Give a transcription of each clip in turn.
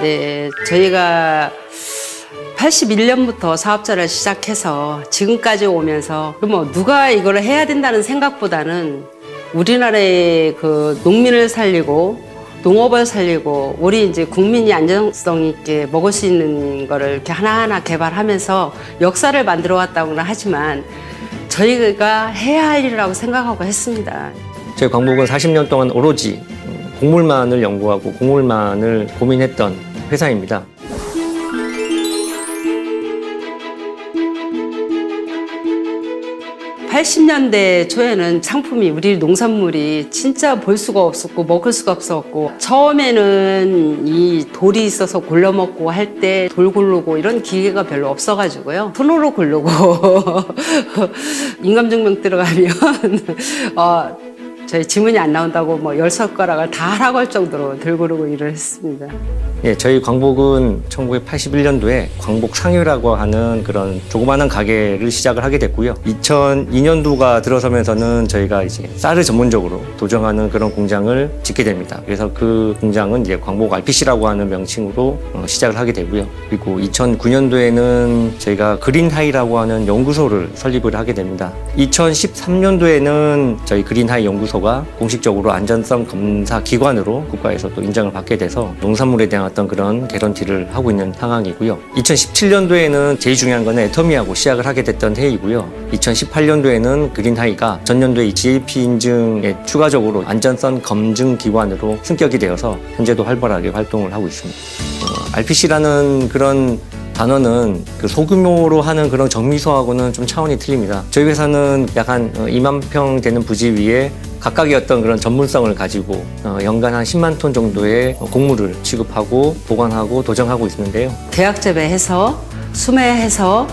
네, 저희가 81년부터 사업자를 시작해서 지금까지 오면서 뭐 누가 이걸 해야 된다는 생각보다는 우리나라의 그 농민을 살리고 농업을 살리고 우리 이제 국민이 안정성 있게 먹을 수 있는 거를 이렇게 하나하나 개발하면서 역사를 만들어 왔다고는 하지만 저희가 해야 할 일이라고 생각하고 했습니다. 저희 광복은 40년 동안 오로지 곡물만을 연구하고 곡물만을 고민했던 회사입니다. 80년대 초에는 상품이 우리 농산물이 진짜 볼 수가 없었고 먹을 수가 없었고 처음에는 이 돌이 있어서 골라 먹고 할 때 돌 고르고 이런 기계가 별로 없어가지고요. 손으로 고르고 인감증명 들어가면 저희 지문이 안 나온다고 뭐 10손가락을 다 하라고 할 정도로 들 고르고 일을 했습니다. 예, 저희 광복은 1981년도에 광복 상유라고 하는 그런 조그마한 가게를 시작을 하게 됐고요. 2002년도가 들어서면서는 저희가 이제 쌀을 전문적으로 도정하는 그런 공장을 짓게 됩니다. 그래서 그 공장은 이제 광복 RPC라고 하는 명칭으로 시작을 하게 되고요. 그리고 2009년도에는 저희가 그린하이라고 하는 연구소를 설립을 하게 됩니다. 2013년도에는 저희 그린하이 연구소가 공식적으로 안전성 검사 기관으로 국가에서 또 인정을 받게 돼서 농산물에 대한 어떤 그런 개런티를 하고 있는 상황이고요. 2017년도에는 제일 중요한 거는 애터미하고 시작을 하게 됐던 해이고요. 2018년도에는 그린하이가 전년도에 GAP 인증에 추가적으로 안전성 검증 기관으로 승격이 되어서 현재도 활발하게 활동을 하고 있습니다. RPC라는 그런 단어는 그 소규모로 하는 그런 정미소하고는 좀 차원이 틀립니다. 저희 회사는 약 한 2만 평 되는 부지 위에 각각의 어떤 그런 전문성을 가지고 연간 한 10만 톤 정도의 곡물을 취급하고 보관하고 도정하고 있는데요. 대학 재배해서 수매해서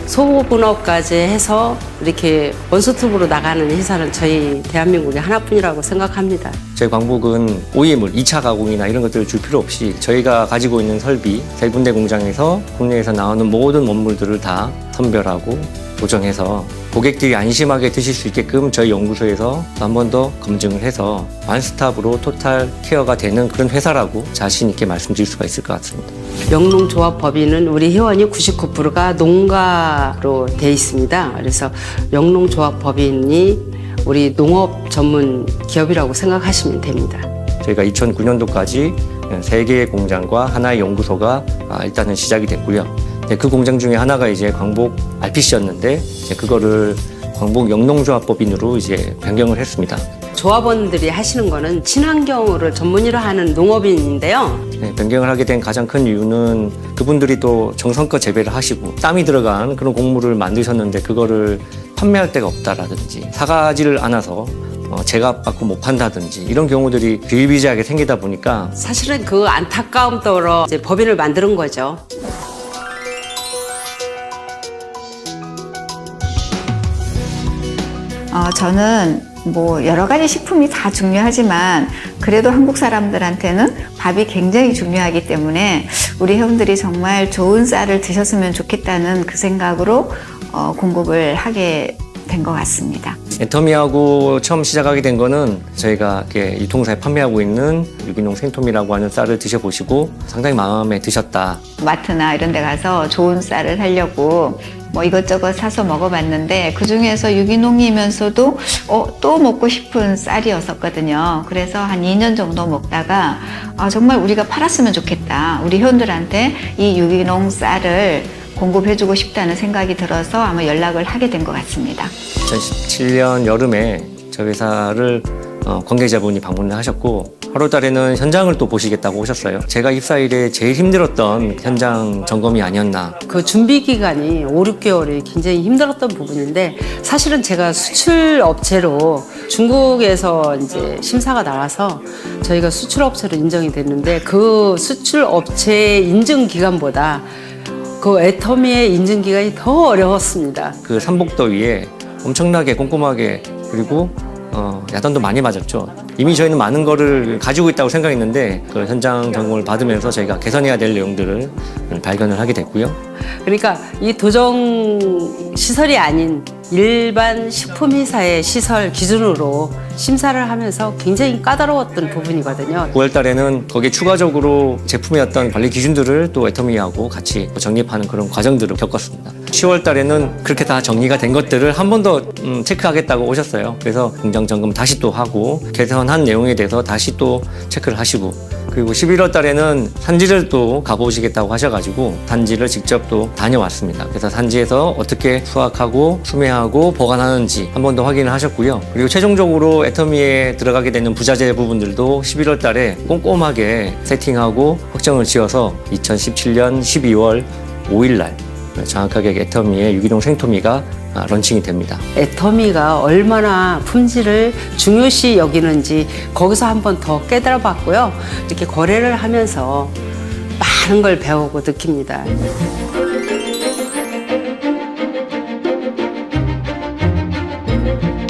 소분업까지 해서 이렇게 원소톱으로 나가는 회사는 저희 대한민국에 하나뿐이라고 생각합니다. 저희 광복은 OEM을 2차 가공이나 이런 것들을 줄 필요 없이 저희가 가지고 있는 설비 3군데 공장에서 국내에서 나오는 모든 원물들을 다 선별하고 도정해서 고객들이 안심하게 드실 수 있게끔 저희 연구소에서 한 번 더 검증을 해서 원스톱으로 토탈 케어가 되는 그런 회사라고 자신 있게 말씀드릴 수가 있을 것 같습니다. 영농조합법인은 우리 회원이 99%가 농가로 돼 있습니다. 그래서 영농조합법인이 우리 농업 전문 기업이라고 생각하시면 됩니다. 저희가 2009년도까지 3개의 공장과 하나의 연구소가 일단은 시작이 됐고요. 그 공장 중에 하나가 이제 광복 RPC였는데 그거를 광복 영농조합법인으로 이제 변경을 했습니다. 조합원들이 하시는 거는 친환경을 전문으로 하는 농업인인데요. 네, 변경을 하게 된 가장 큰 이유는 그분들이 또 정성껏 재배를 하시고 땀이 들어간 그런 곡물을 만드셨는데 그거를 판매할 데가 없다라든지 사가지를 않아서 제값받고 못 판다든지 이런 경우들이 비일비재하게 생기다 보니까 사실은 그 안타까움 떠러 이제 법인을 만드는 거죠. 저는 뭐 여러 가지 식품이 다 중요하지만 그래도 한국 사람들한테는 밥이 굉장히 중요하기 때문에 우리 회원들이 정말 좋은 쌀을 드셨으면 좋겠다는 그 생각으로 공급을 하게 된 것 같습니다. 애터미하고 처음 시작하게 된 거는 저희가 이렇게 유통사에 판매하고 있는 유기농 생토미라고 하는 쌀을 드셔보시고 상당히 마음에 드셨다. 마트나 이런 데 가서 좋은 쌀을 하려고 뭐 이것저것 사서 먹어봤는데 그중에서 유기농이면서도 또 먹고 싶은 쌀이었었거든요. 그래서 한 2년 정도 먹다가 정말 우리가 팔았으면 좋겠다. 우리 회원들한테 이 유기농 쌀을 공급해주고 싶다는 생각이 들어서 아마 연락을 하게 된 것 같습니다. 2017년 여름에 저희 회사를 관계자분이 방문을 하셨고 하루 달에는 현장을 또 보시겠다고 오셨어요. 제가 입사 이래 제일 힘들었던 현장 점검이 아니었나. 그 준비 기간이 5, 6개월이 굉장히 힘들었던 부분인데 사실은 제가 수출 업체로 중국에서 이제 심사가 나와서 저희가 수출 업체로 인정이 됐는데 그 수출 업체 인증 기간보다 그 애터미의 인증 기간이 더 어려웠습니다. 그 삼복더위에 엄청나게 꼼꼼하게 그리고 야단도 많이 맞았죠. 이미 저희는 많은 거를 가지고 있다고 생각했는데 그 현장 점검을 받으면서 저희가 개선해야 될 내용들을 발견을 하게 됐고요. 그러니까 이 도정 시설이 아닌 일반 식품회사의 시설 기준으로 심사를 하면서 굉장히 까다로웠던 부분이거든요. 9월 달에는 거기에 추가적으로 제품의 어떤 관리 기준들을 또 애터미하고 같이 정립하는 그런 과정들을 겪었습니다. 10월 달에는 그렇게 다 정리가 된 것들을 한 번 더 체크하겠다고 오셨어요. 그래서 공정 점검 다시 또 하고 개선한 내용에 대해서 다시 또 체크를 하시고, 그리고 11월 달에는 산지를 또 가보시겠다고 하셔가지고 산지를 직접 또 다녀왔습니다. 그래서 산지에서 어떻게 수확하고 수매하고 보관하는지 한 번 더 확인을 하셨고요. 그리고 최종적으로 애터미에 들어가게 되는 부자재 부분들도 11월 달에 꼼꼼하게 세팅하고 확정을 지어서 2017년 12월 5일 날 정확하게 애터미의 유기농 생토미가 런칭이 됩니다. 애터미가 얼마나 품질을 중요시 여기는지 거기서 한 번 더 깨달아 봤고요. 이렇게 거래를 하면서 많은 걸 배우고 느낍니다.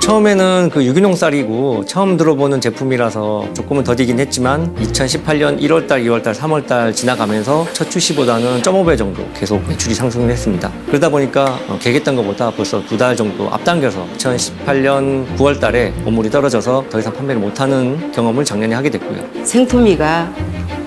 처음에는 그 유기농 쌀이고 처음 들어보는 제품이라서 조금은 더디긴 했지만 2018년 1월달, 2월달, 3월달 지나가면서 첫 출시보다는 1.5배 정도 계속 매출이 상승을 했습니다. 그러다 보니까 계획했던 것보다 벌써 2달 정도 앞당겨서 2018년 9월달에 원물이 떨어져서 더 이상 판매를 못하는 경험을 작년에 하게 됐고요. 생토미가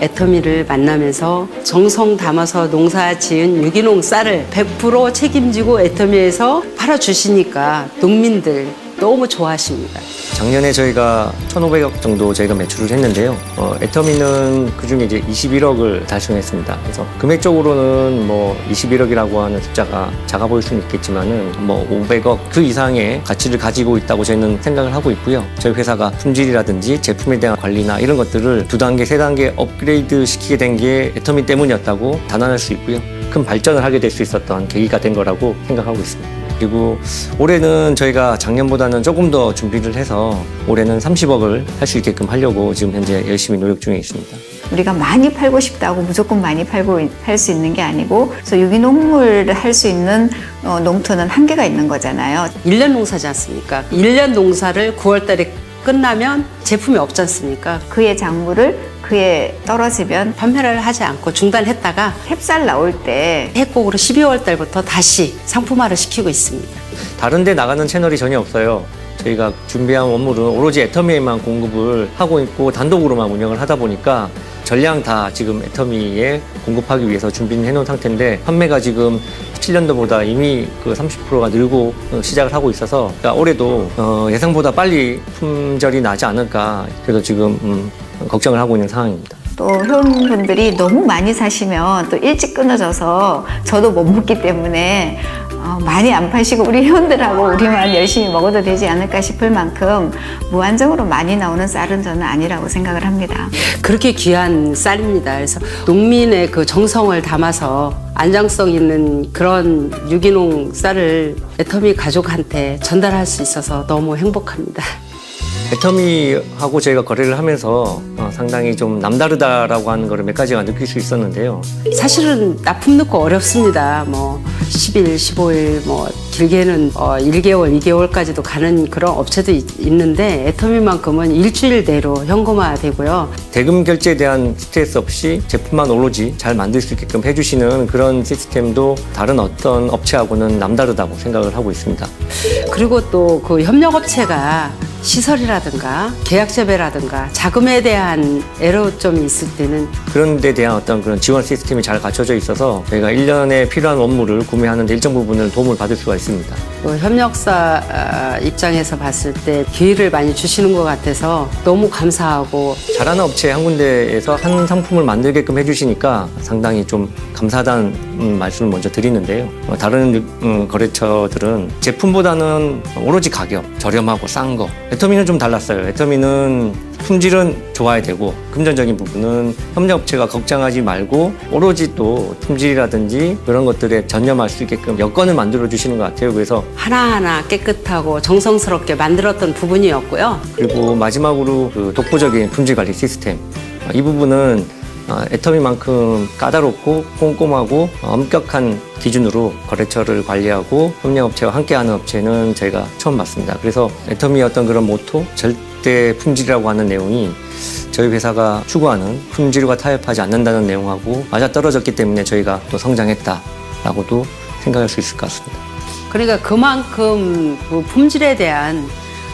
애터미를 만나면서 정성 담아서 농사 지은 유기농 쌀을 100% 책임지고 애터미에서 팔아주시니까 농민들 너무 좋아하십니다. 작년에 저희가 1,500억 정도 저희가 매출을 했는데요. 애터미는 그중에 이제 21억을 달성했습니다. 그래서 금액적으로는 뭐 21억이라고 하는 숫자가 작아 보일 수는 있겠지만은 뭐 500억 그 이상의 가치를 가지고 있다고 저희는 생각을 하고 있고요. 저희 회사가 품질이라든지 제품에 대한 관리나 이런 것들을 2단계, 3단계 업그레이드 시키게 된 게 애터미 때문이었다고 단언할 수 있고요. 큰 발전을 하게 될 수 있었던 계기가 된 거라고 생각하고 있습니다. 그리고 올해는 저희가 작년보다는 조금 더 준비를 해서 올해는 30억을 할 수 있게끔 하려고 지금 현재 열심히 노력 중에 있습니다. 우리가 많이 팔고 싶다고 무조건 많이 팔고 할 수 있는 게 아니고, 그래서 유기농물을 할 수 있는 농토는 한계가 있는 거잖아요. 1년 농사지 않습니까? 1년 농사를 9월 달에 끝나면 제품이 없지 않습니까? 그의 작물을 그에 떨어지면 판매를 하지 않고 중단했다가 햅쌀 나올 때 해곡으로 12월 달부터 다시 상품화를 시키고 있습니다. 다른 데 나가는 채널이 전혀 없어요. 저희가 준비한 원물은 오로지 애터미에만 공급을 하고 있고 단독으로만 운영을 하다 보니까 전량 다 지금 애터미에 공급하기 위해서 준비는 해놓은 상태인데, 판매가 지금 17년도보다 이미 그 30%가 늘고 시작을 하고 있어서 그러니까 올해도 예상보다 빨리 품절이 나지 않을까, 그래서 지금 걱정을 하고 있는 상황입니다. 또 회원분들이 너무 많이 사시면 또 일찍 끊어져서 저도 못 먹기 때문에 많이 안 파시고 우리 회원들하고 우리만 열심히 먹어도 되지 않을까 싶을 만큼 무한정으로 많이 나오는 쌀은 저는 아니라고 생각을 합니다. 그렇게 귀한 쌀입니다. 그래서 농민의 그 정성을 담아서 안정성 있는 그런 유기농 쌀을 애터미 가족한테 전달할 수 있어서 너무 행복합니다. 애터미하고 저희가 거래를 하면서 상당히 좀 남다르다라고 하는 거를 몇 가지가 느낄 수 있었는데요. 사실은 납품 넣고 어렵습니다. 뭐 10일, 15일, 뭐 길게는 1개월, 2개월까지도 가는 그런 업체도 있는데 애터미만큼은 일주일 내로 현금화되고요. 대금 결제에 대한 스트레스 없이 제품만 오로지 잘 만들 수 있게끔 해주시는 그런 시스템도 다른 어떤 업체하고는 남다르다고 생각을 하고 있습니다. 그리고 또 그 협력업체가 시설이라든가 계약 재배라든가 자금에 대한 애로점이 있을 때는 그런 데 대한 어떤 그런 지원 시스템이 잘 갖춰져 있어서 저희가 1년에 필요한 원물을 구매하는 데 일정 부분을 도움을 받을 수가 있습니다. 또 협력사 입장에서 봤을 때 기회를 많이 주시는 것 같아서 너무 감사하고, 잘하는 업체 한 군데에서 한 상품을 만들게끔 해주시니까 상당히 좀 감사하다는 말씀을 먼저 드리는데요. 다른 거래처들은 제품보다는 오로지 가격, 저렴하고 싼 거. 애터미는 좀 달랐어요. 애터미는 품질은 좋아야 되고 금전적인 부분은 협력업체가 걱정하지 말고 오로지 또 품질이라든지 그런 것들에 전념할 수 있게끔 여건을 만들어 주시는 것 같아요. 그래서 하나하나 깨끗하고 정성스럽게 만들었던 부분이었고요. 그리고 마지막으로 그 독보적인 품질 관리 시스템, 이 부분은 애터미만큼 까다롭고 꼼꼼하고 엄격한 기준으로 거래처를 관리하고 협력업체와 함께하는 업체는 저희가 처음 봤습니다. 그래서 애터미의 어떤 그런 모토, 절대 품질이라고 하는 내용이 저희 회사가 추구하는 품질과 타협하지 않는다는 내용하고 맞아떨어졌기 때문에 저희가 또 성장했다라고도 생각할 수 있을 것 같습니다. 그러니까 그만큼 그 품질에 대한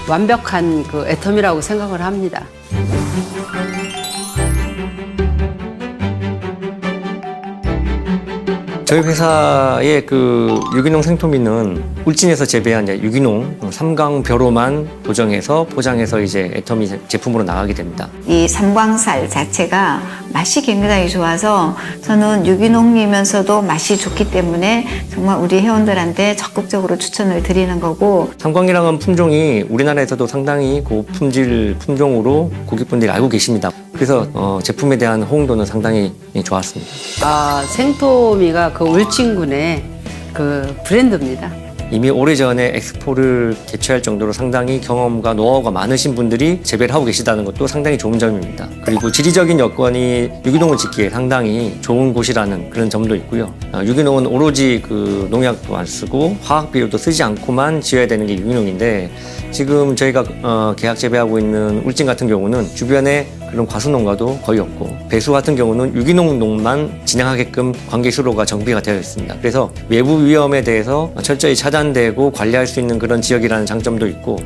완벽한 그 애텀이라고 생각을 합니다. 저희 회사의 그 유기농 생토미는 울진에서 재배한 이제 유기농 삼광벼로만 도정해서 포장해서 이제 애터미 제품으로 나가게 됩니다. 이 삼광살 자체가 맛이 굉장히 좋아서 저는 유기농이면서도 맛이 좋기 때문에 정말 우리 회원들한테 적극적으로 추천을 드리는 거고, 삼광이라는 품종이 우리나라에서도 상당히 고품질 품종으로 고객분들이 알고 계십니다. 그래서 제품에 대한 호응도는 상당히 좋았습니다. 생토미가 그 울진군의 그 브랜드입니다. 이미 오래전에 엑스포를 개최할 정도로 상당히 경험과 노하우가 많으신 분들이 재배를 하고 계시다는 것도 상당히 좋은 점입니다. 그리고 지리적인 여건이 유기농을 짓기에 상당히 좋은 곳이라는 그런 점도 있고요. 유기농은 오로지 그 농약도 안 쓰고 화학 비료도 쓰지 않고만 지어야 되는 게 유기농인데, 지금 저희가 계약 재배하고 있는 울진 같은 경우는 주변에 그런 과수농가도 거의 없고, 배수 같은 경우는 유기농 농만 진행하게끔 관계수로가 정비가 되어 있습니다. 그래서 외부 위험에 대해서 철저히 차단되고 관리할 수 있는 그런 지역이라는 장점도 있고,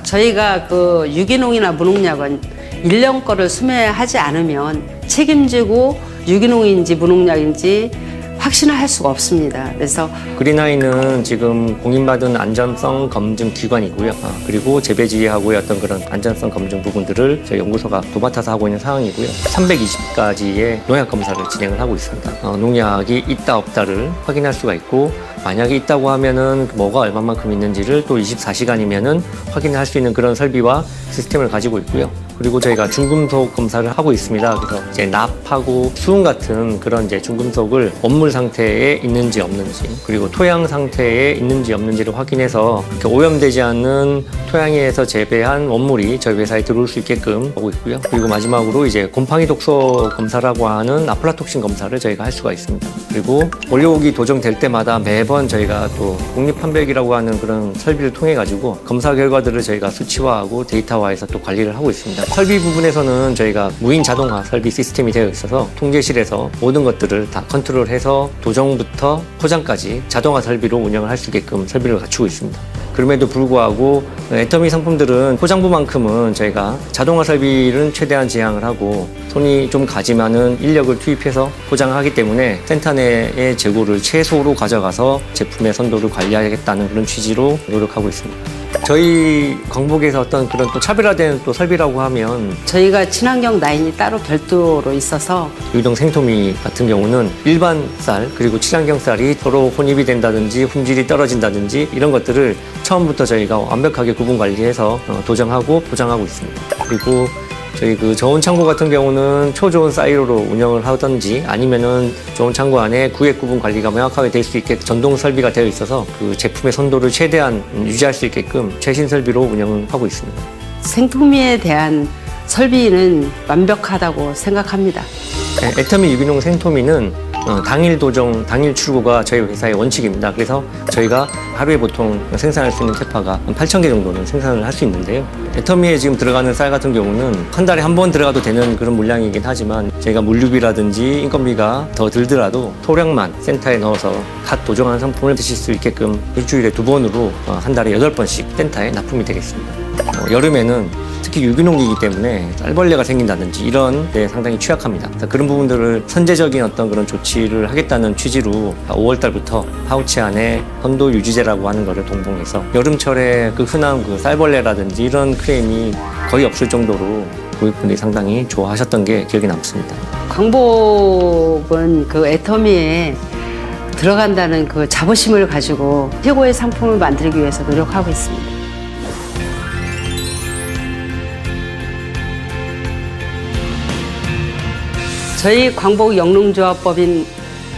저희가 그 유기농이나 무농약은 일년 거를 수매하지 않으면 책임지고 유기농인지 무농약인지 확신을 할 수가 없습니다. 그래서 그린아이는 지금 공인받은 안전성 검증 기관이고요. 그리고 재배지하고의 어떤 그런 안전성 검증 부분들을 저희 연구소가 도맡아서 하고 있는 상황이고요. 320가지의 농약 검사를 진행을 하고 있습니다. 농약이 있다 없다를 확인할 수가 있고, 만약에 있다고 하면은 뭐가 얼마만큼 있는지를 또 24시간이면은 확인할 수 있는 그런 설비와 시스템을 가지고 있고요. 그리고 저희가 중금속 검사를 하고 있습니다. 그래서 이제 납하고 수은 같은 그런 이제 중금속을 원물 상태에 있는지 없는지, 그리고 토양 상태에 있는지 없는지를 확인해서 이렇게 오염되지 않는 토양에서 재배한 원물이 저희 회사에 들어올 수 있게끔 하고 있고요. 그리고 마지막으로 이제 곰팡이 독소 검사라고 하는 아플라톡신 검사를 저희가 할 수가 있습니다. 그리고 올려오기 도정될 때마다 매번 저희가 또 국립판별기라고 하는 그런 설비를 통해 가지고 검사 결과들을 저희가 수치화하고 데이터화해서 또 관리를 하고 있습니다. 설비 부분에서는 저희가 무인 자동화 설비 시스템이 되어 있어서 통제실에서 모든 것들을 다 컨트롤해서 도정부터 포장까지 자동화 설비로 운영을 할 수 있게끔 설비를 갖추고 있습니다. 그럼에도 불구하고 애터미 상품들은 포장부만큼은 저희가 자동화 설비는 최대한 지향을 하고 손이 좀 가지만은 인력을 투입해서 포장하기 때문에 센터 내의 재고를 최소로 가져가서 제품의 선도를 관리하겠다는 그런 취지로 노력하고 있습니다. 저희 광복에서 어떤 그런 또 차별화된 또 설비라고 하면, 저희가 친환경 라인이 따로 별도로 있어서 유기농 생토미 같은 경우는 일반 쌀 그리고 친환경 쌀이 서로 혼입이 된다든지 품질이 떨어진다든지 이런 것들을 처음부터 저희가 완벽하게 구분 관리해서 도정하고 포장하고 있습니다. 그리고 저희 그 저온 창고 같은 경우는 초저온 사이로로 운영을 하든지 아니면은 저온 창고 안에 구획 구분 관리가 명확하게 될 수 있게 전동 설비가 되어 있어서 그 제품의 선도를 최대한 유지할 수 있게끔 최신 설비로 운영을 하고 있습니다. 생토미에 대한 설비는 완벽하다고 생각합니다. 애터미 유기농 생토미는 당일 도정, 당일 출고가 저희 회사의 원칙입니다. 그래서 저희가 하루에 보통 생산할 수 있는 캐파가 8,000개 정도는 생산을 할 수 있는데요. 애터미에 지금 들어가는 쌀 같은 경우는 한 달에 한 번 들어가도 되는 그런 물량이긴 하지만, 저희가 물류비라든지 인건비가 더 들더라도 소량만 센터에 넣어서 갓 도정한 상품을 드실 수 있게끔 일주일에 2번으로 한 달에 8번씩 센터에 납품이 되겠습니다. 여름에는 특히 유기농이기 때문에 쌀벌레가 생긴다든지 이런 데 상당히 취약합니다. 그런 부분들을 선제적인 어떤 그런 조치를 하겠다는 취지로 5월 달부터 파우치 안에 선도 유지제라고 하는 거를 동봉해서 여름철에 그 흔한 그 쌀벌레라든지 이런 크레임이 거의 없을 정도로 고객분들이 상당히 좋아하셨던 게 기억에 남습니다. 광복은 그 애터미에 들어간다는 그 자부심을 가지고 최고의 상품을 만들기 위해서 노력하고 있습니다. 저희 광복 영농조합법인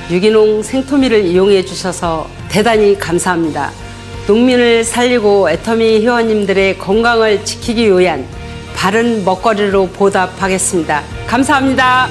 유기농 생토미를 이용해 주셔서 대단히 감사합니다. 농민을 살리고 애터미 회원님들의 건강을 지키기 위한 바른 먹거리로 보답하겠습니다. 감사합니다.